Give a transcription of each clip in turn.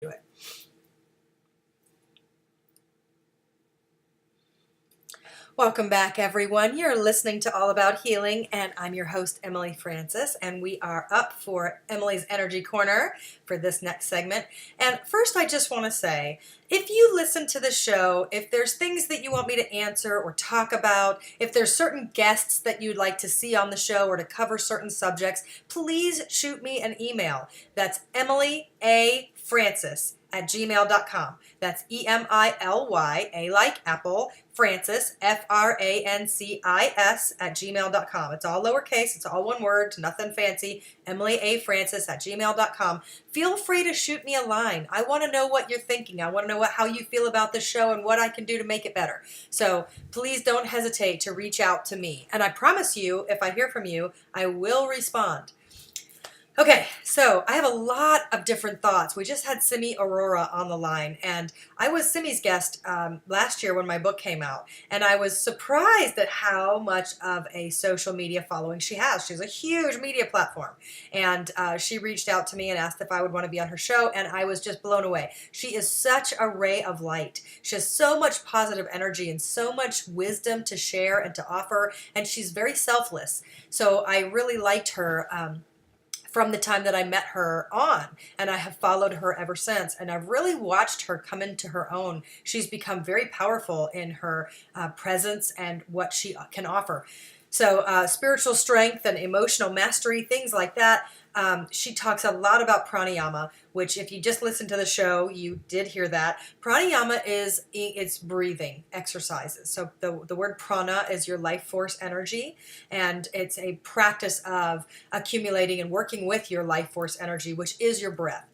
it. Welcome back, everyone. You're listening to All About Healing, and I'm your host, Emily Francis, and we are up for Emily's Energy Corner for this next segment. And first, I just want to say, if you listen to the show, if there's things that you want me to answer or talk about, if there's certain guests that you'd like to see on the show or to cover certain subjects, please shoot me an email. That's EmilyAFrancis@gmail.com. That's EMILY, A like Apple, Francis, FRANCIS @gmail.com. It's all lowercase, it's all one word, nothing fancy. EmilyAFrancis@gmail.com. Feel free to shoot me a line. I want to know what you're thinking. I want to know how you feel about the show and what I can do to make it better. So please don't hesitate to reach out to me. And I promise you, if I hear from you, I will respond. Okay, so I have a lot of different thoughts. We just had Simi Arora on the line, and I was Simi's guest last year when my book came out, and I was surprised at how much of a social media following she has. She's a huge media platform, and she reached out to me and asked if I would want to be on her show, and I was just blown away. She is such a ray of light. She has so much positive energy and so much wisdom to share and to offer, and she's very selfless. So I really liked her from the time that I met her on, and I have followed her ever since, and I've really watched her come into her own. She's become very powerful in her presence and what she can offer. So spiritual strength and emotional mastery, things like that. She talks a lot about pranayama, which if you just listen to the show, you did hear that. Pranayama it's breathing exercises. So the word prana is your life force energy, and it's a practice of accumulating and working with your life force energy, which is your breath.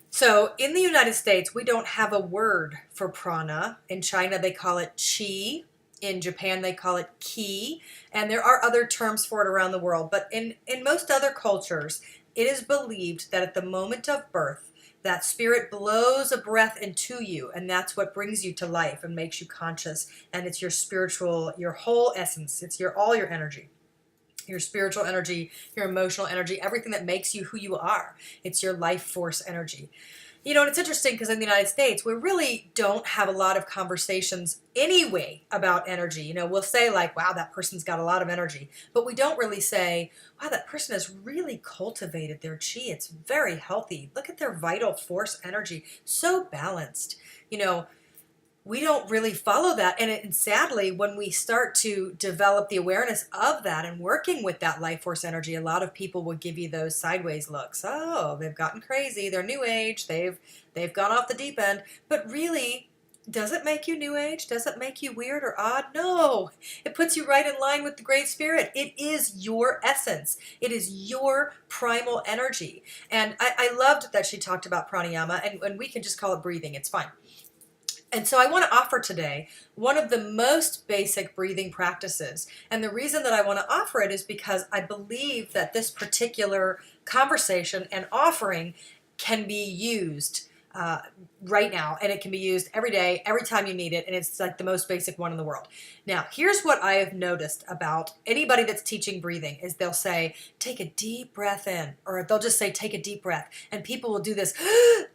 So in the United States, we don't have a word for prana. In China, they call it qi. In Japan, they call it ki. And there are other terms for it around the world. But in most other cultures, it is believed that at the moment of birth, that spirit blows a breath into you, and that's what brings you to life and makes you conscious. And it's your spiritual, your whole essence. It's all your energy. Your spiritual energy, your emotional energy, everything that makes you who you are. It's your life force energy. You know, and it's interesting because in the United States, we really don't have a lot of conversations anyway about energy. You know, we'll say like, wow, that person's got a lot of energy. But we don't really say, wow, that person has really cultivated their chi. It's very healthy. Look at their vital force energy. So balanced. You know, we don't really follow that. And sadly, when we start to develop the awareness of that and working with that life force energy, a lot of people will give you those sideways looks. Oh, they've gotten crazy. They're new age. They've gone off the deep end. But really, does it make you new age? Does it make you weird or odd? No. It puts you right in line with the Great Spirit. It is your essence. It is your primal energy. And I loved that she talked about pranayama, and we can just call it breathing. It's fine. And so I want to offer today one of the most basic breathing practices. And the reason that I want to offer it is because I believe that this particular conversation and offering can be used right now, and it can be used every day, every time you need it, and it's like the most basic one in the world. Now, here's what I have noticed about anybody that's teaching breathing is they'll say, take a deep breath in, or they'll just say, take a deep breath, and people will do this,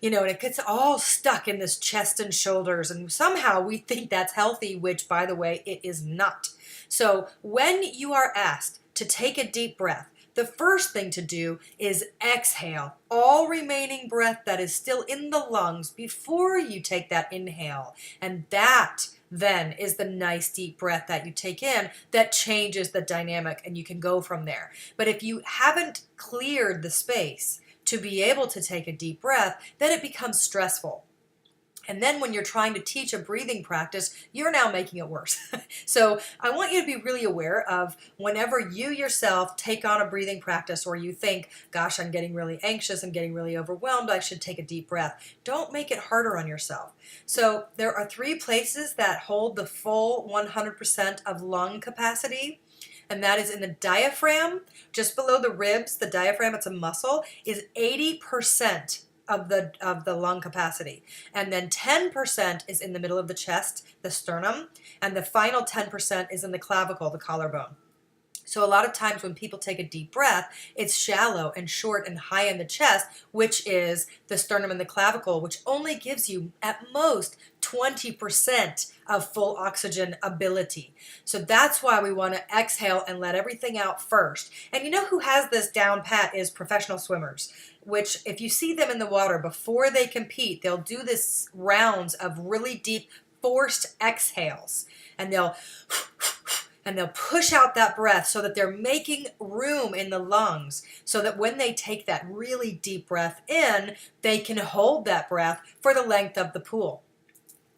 you know, and it gets all stuck in this chest and shoulders, and somehow we think that's healthy, which, by the way, it is not. So when you are asked to take a deep breath, the first thing to do is exhale all remaining breath that is still in the lungs before you take that inhale. And that then is the nice deep breath that you take in that changes the dynamic, and you can go from there. But if you haven't cleared the space to be able to take a deep breath, then it becomes stressful. And then when you're trying to teach a breathing practice, you're now making it worse. So I want you to be really aware of whenever you yourself take on a breathing practice, or you think, gosh, I'm getting really anxious, I'm getting really overwhelmed, I should take a deep breath. Don't make it harder on yourself. So there are 3 places that hold the full 100% of lung capacity. And that is in the diaphragm, just below the ribs. The diaphragm, it's a muscle, is 80% of the lung capacity. And then 10% is in the middle of the chest, the sternum, and the final 10% is in the clavicle, the collarbone. So a lot of times when people take a deep breath, it's shallow and short and high in the chest, which is the sternum and the clavicle, which only gives you at most 20% of full oxygen ability. So that's why we want to exhale and let everything out first. And you know who has this down pat is professional swimmers, which if you see them in the water before they compete, they'll do this rounds of really deep forced exhales, and they'll push out that breath so that they're making room in the lungs so that when they take that really deep breath in, they can hold that breath for the length of the pool.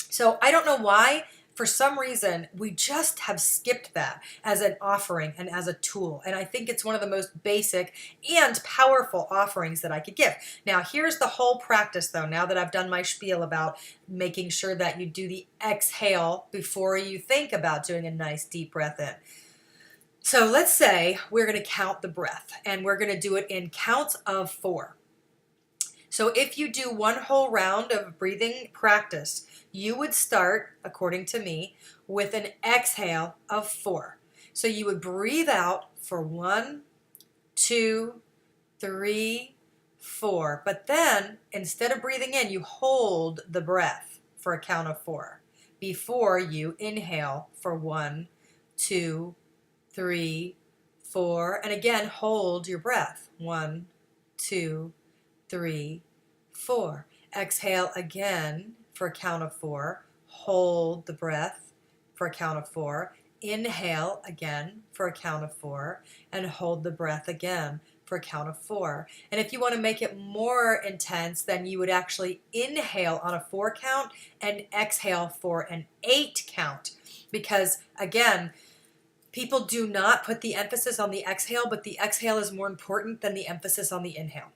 So I don't know why, for some reason, we just have skipped that as an offering and as a tool. And I think it's one of the most basic and powerful offerings that I could give. Now, here's the whole practice, though, now that I've done my spiel about making sure that you do the exhale before you think about doing a nice deep breath in. So let's say we're going to count the breath, and we're going to do it in counts of 4. So if you do one whole round of breathing practice, you would start, according to me, with an exhale of 4. So you would breathe out for 1, 2, 3, 4. But then, instead of breathing in, you hold the breath for a count of 4 before you inhale for 1, 2, 3, 4. And again, hold your breath. 1, 2, 3, 4. Exhale again for a count of 4. Hold the breath for a count of 4. Inhale again for a count of 4. And hold the breath again for a count of 4. And if you want to make it more intense, then you would actually inhale on a 4 count and exhale for an 8 count. Because again, people do not put the emphasis on the exhale, but the exhale is more important than the emphasis on the inhale.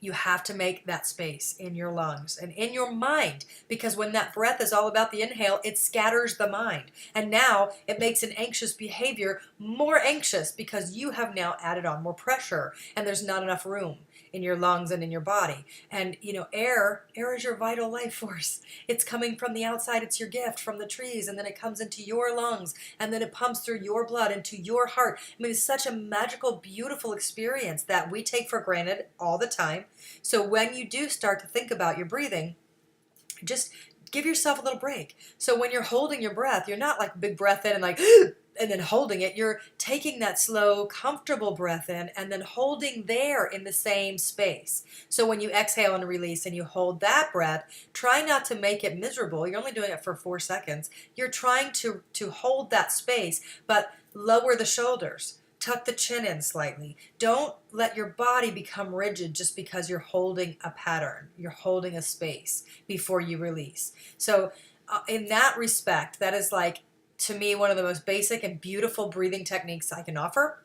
You have to make that space in your lungs and in your mind, because when that breath is all about the inhale, it scatters the mind. And now it makes an anxious behavior more anxious because you have now added on more pressure and there's not enough room in your lungs and in your body. And air is your vital life force. It's coming from the outside. It's your gift from the trees, and then it comes into your lungs, and then it pumps through your blood into your heart. I mean, it's such a magical, beautiful experience that we take for granted all the time. So when you do start to think about your breathing, just give yourself a little break. So when you're holding your breath, you're not like big breath in and like and then holding it. You're taking that slow, comfortable breath in and then holding there in the same space. So when you exhale and release and you hold that breath, try not to make it miserable. You're only doing it for 4 seconds. You're trying to hold that space, but lower the shoulders. Tuck the chin in slightly. Don't let your body become rigid just because you're holding a pattern. You're holding a space before you release. So in that respect, that is like, to me, one of the most basic and beautiful breathing techniques I can offer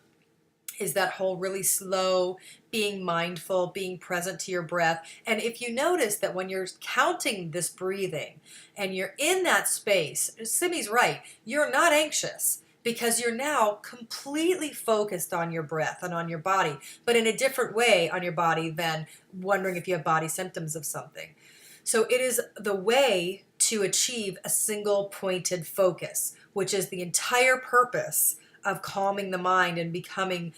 is that whole really slow, being mindful, being present to your breath. And if you notice that when you're counting this breathing and you're in that space, Simi's right, you're not anxious because you're now completely focused on your breath and on your body, but in a different way on your body than wondering if you have body symptoms of something. So it is the way to achieve a single pointed focus, which is the entire purpose of calming the mind and becoming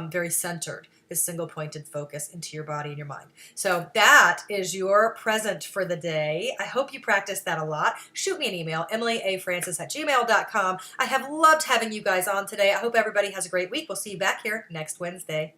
very centered, this single pointed focus into your body and your mind. So that is your present for the day. I hope you practice that a lot. Shoot me an email, emilyafrancis@gmail.com. I have loved having you guys on today. I hope everybody has a great week. We'll see you back here next Wednesday.